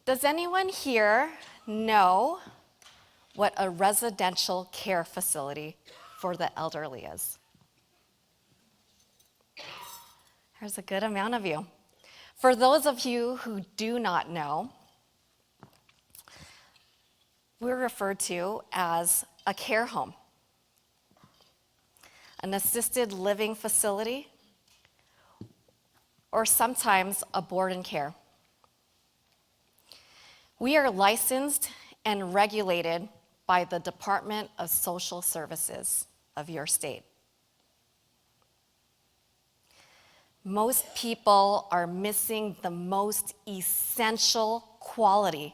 Does anyone here know what a residential care facility for the elderly is? There's a good amount of you. For those of you who do not know, we're referred to as a care home, an assisted living facility, or sometimes a board and care. We are licensed and regulated by the Department of Social Services of your state. Most people are missing the most essential quality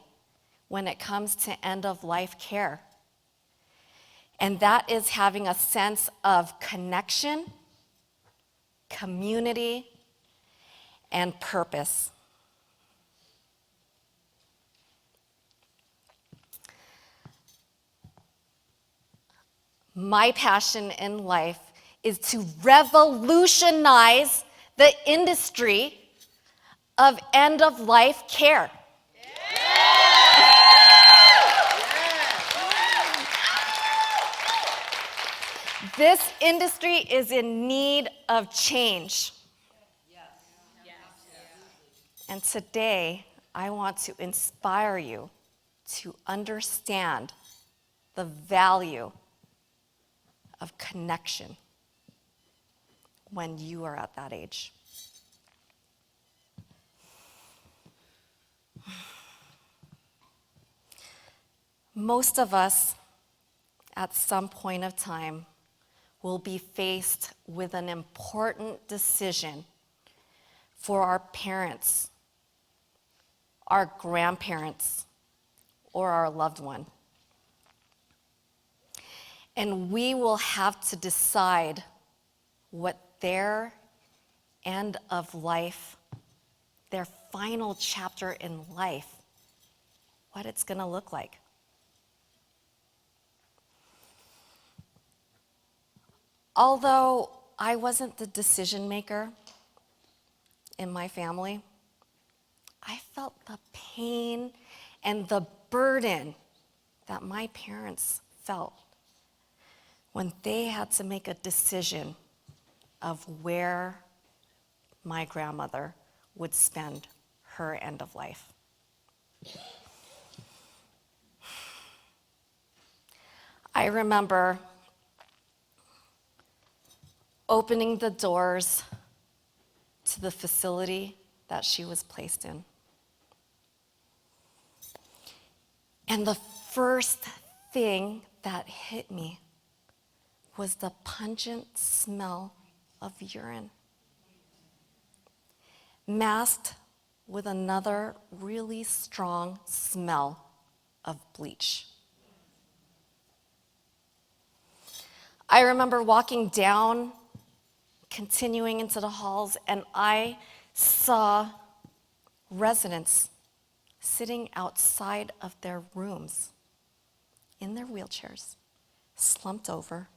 when it comes to end-of-life care. And that is having a sense of connection, community, and purpose. My passion in life is to revolutionize the industry of end-of-life care. This industry is in need of change. And today, I want to inspire you to understand the value of connection when you are at that age. Most of us, at some point of time, will be faced with an important decision for our parents, our grandparents, or our loved one. And we will have to decide what their end of life, their final chapter in life, what it's going to look like. Although I wasn't the decision maker in my family, I felt the pain and the burden that my parents felt when they had to make a decision of where my grandmother would spend her end of life. I remember opening the doors to the facility that she was placed in. And the first thing that hit me was the pungent smell of urine, masked with another really strong smell of bleach. I remember walking down, continuing into the halls, and I saw residents sitting outside of their rooms in their wheelchairs, slumped over,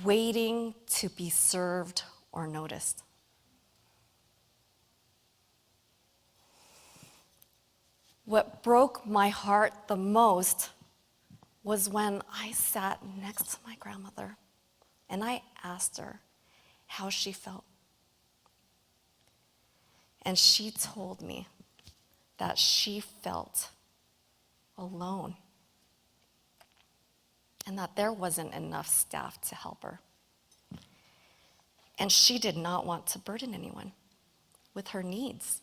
waiting to be served or noticed. What broke my heart the most was when I sat next to my grandmother and I asked her how she felt. And she told me that she felt alone and that there wasn't enough staff to help her. And she did not want to burden anyone with her needs.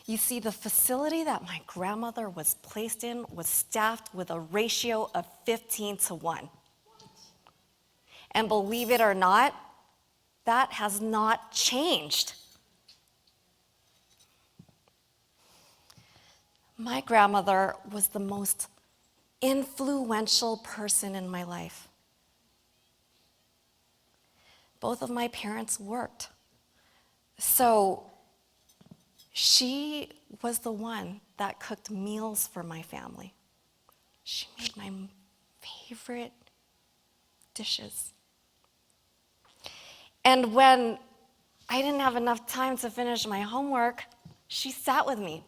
You see, the facility that my grandmother was placed in was staffed with a ratio of 15-1. And believe it or not, that has not changed. My grandmother was the most influential person in my life. Both of my parents worked. So she was the one that cooked meals for my family. She made my favorite dishes. And when I didn't have enough time to finish my homework, she sat with me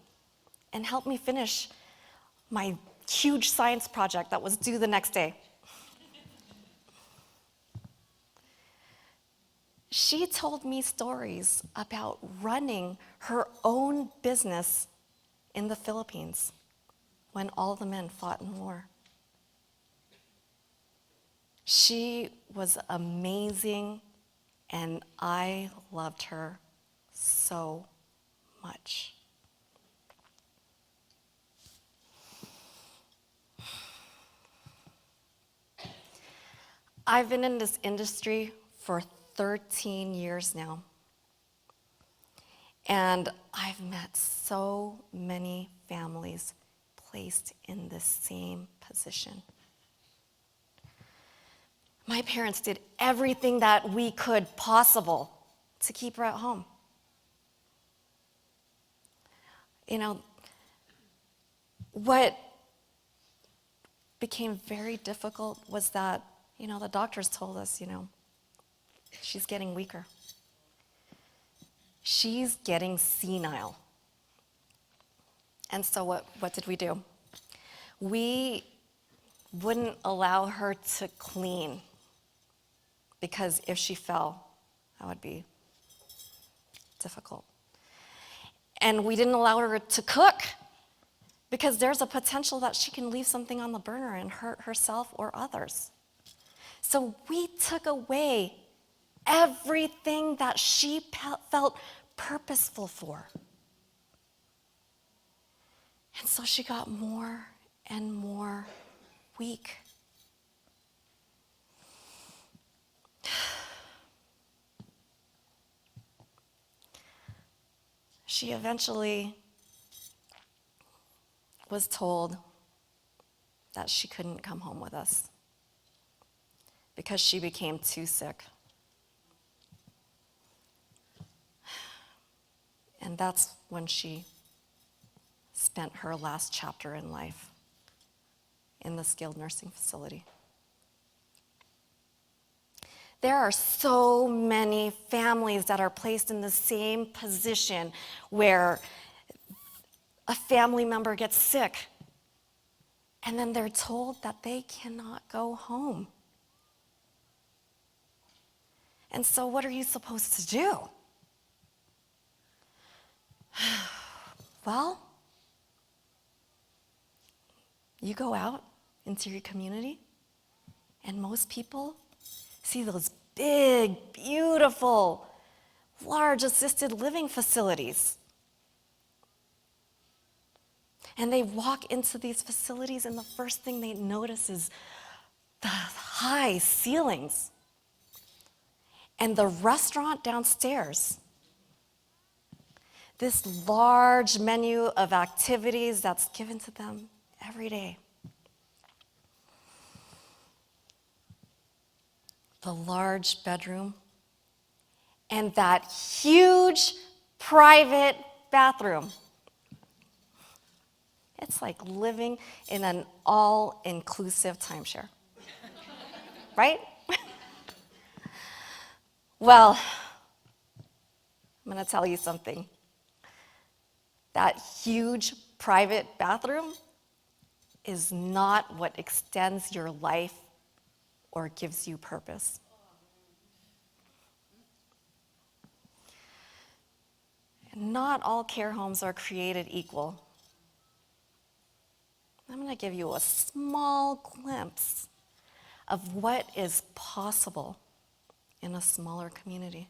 and helped me finish my huge science project that was due the next day. She told me stories about running her own business in the Philippines when all the men fought in war. She was amazing, and I loved her so much. I've been in this industry for 13 years now, and I've met so many families placed in the same position. My parents did everything that we could possible to keep her at home. You know, what became very difficult was that, the doctors told us, she's getting weaker. She's getting senile. And so what did we do? We wouldn't allow her to clean, because if she fell, that would be difficult. And we didn't allow her to cook, because there's a potential that she can leave something on the burner and hurt herself or others. So we took away everything that she felt purposeful for. And so she got more and more weak. She eventually was told that she couldn't come home with us because she became too sick. And that's when she spent her last chapter in life in the skilled nursing facility. There are so many families that are placed in the same position where a family member gets sick and then they're told that they cannot go home. And so what are you supposed to do? Well, you go out into your community, and most people see those big, beautiful, large assisted living facilities. And they walk into these facilities, and the first thing they notice is the high ceilings and the restaurant downstairs. This large menu of activities that's given to them every day. The large bedroom and that huge private bathroom. It's like living in an all-inclusive timeshare, right? Well, I'm going to tell you something. That huge private bathroom is not what extends your life or gives you purpose. Not all care homes are created equal. I'm going to give you a small glimpse of what is possible in a smaller community.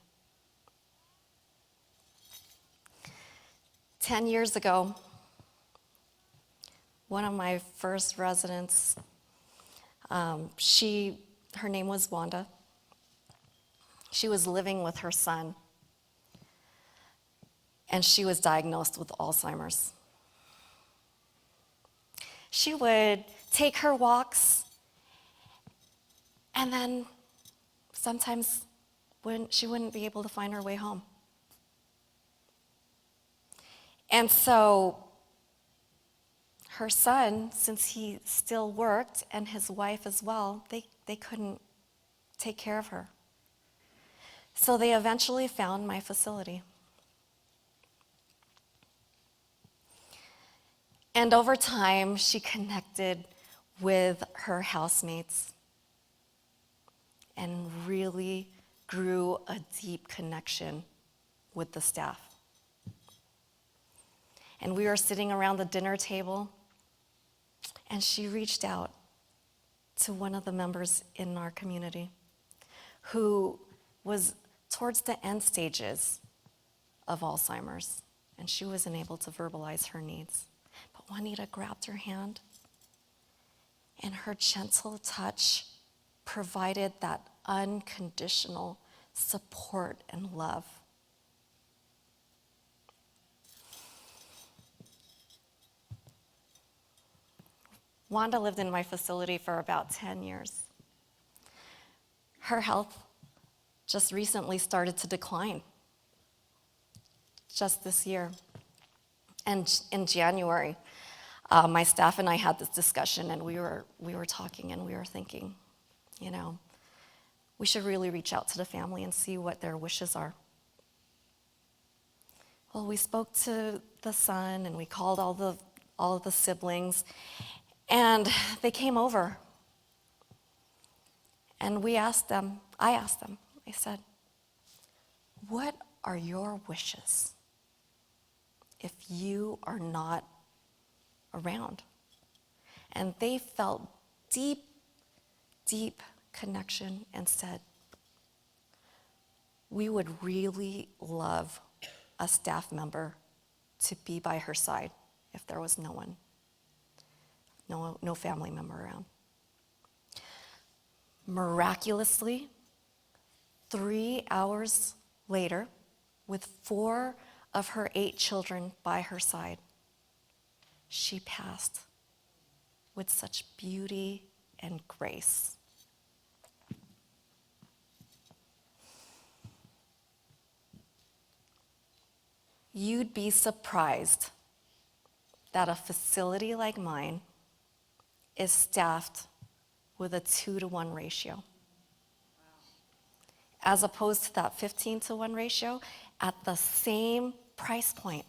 10 years ago, one of my first residents, her name was Wanda. She was living with her son, and she was diagnosed with Alzheimer's. She would take her walks, and then sometimes she wouldn't be able to find her way home. And so her son, since he still worked, and his wife as well, they couldn't take care of her. So they eventually found my facility. And over time, she connected with her housemates and really grew a deep connection with the staff. And we were sitting around the dinner table, and she reached out to one of the members in our community who was towards the end stages of Alzheimer's, and she wasn't able to verbalize her needs. But Juanita grabbed her hand, and her gentle touch provided that unconditional support and love. Wanda lived in my facility for about 10 years. Her health just recently started to decline, just this year. And in January, my staff and I had this discussion, and we were talking, and we were thinking, we should really reach out to the family and see what their wishes are. Well, we spoke to the son, and we called all of the siblings, and they came over. And I asked them, I said, what are your wishes if you are not around? And they felt deep, deep connection and said, we would really love a staff member to be by her side if there was no one, no family member around. Miraculously, 3 hours later, with 4 of her 8 children by her side, she passed with such beauty and grace. You'd be surprised that a facility like mine is staffed with a 2-to-1 ratio. As opposed to that 15-to-1 ratio at the same price point.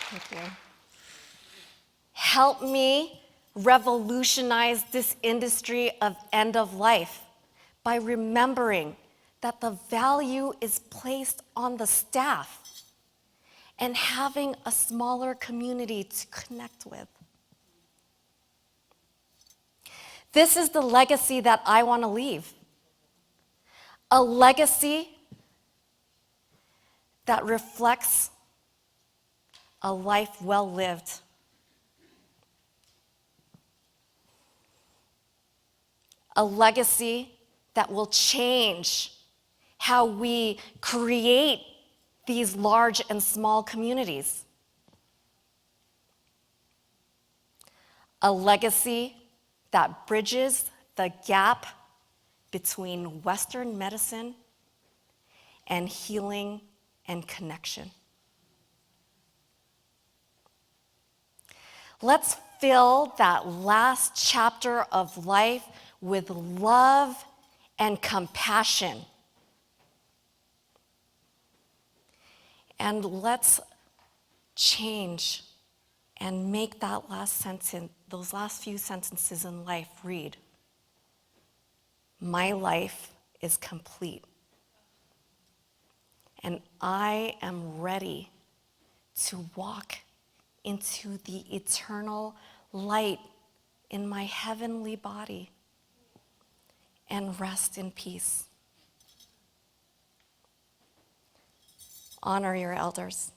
Thank you. Help me revolutionize this industry of end of life by remembering that the value is placed on the staff and having a smaller community to connect with. This is the legacy that I want to leave. A legacy that reflects a life well lived. A legacy that will change how we create these large and small communities. A legacy that bridges the gap between Western medicine and healing and connection. Let's fill that last chapter of life with love and compassion. And let's change and make that last sentence, those last few sentences in life read, my life is complete. And I am ready to walk into the eternal light in my heavenly body and rest in peace. Honor your elders.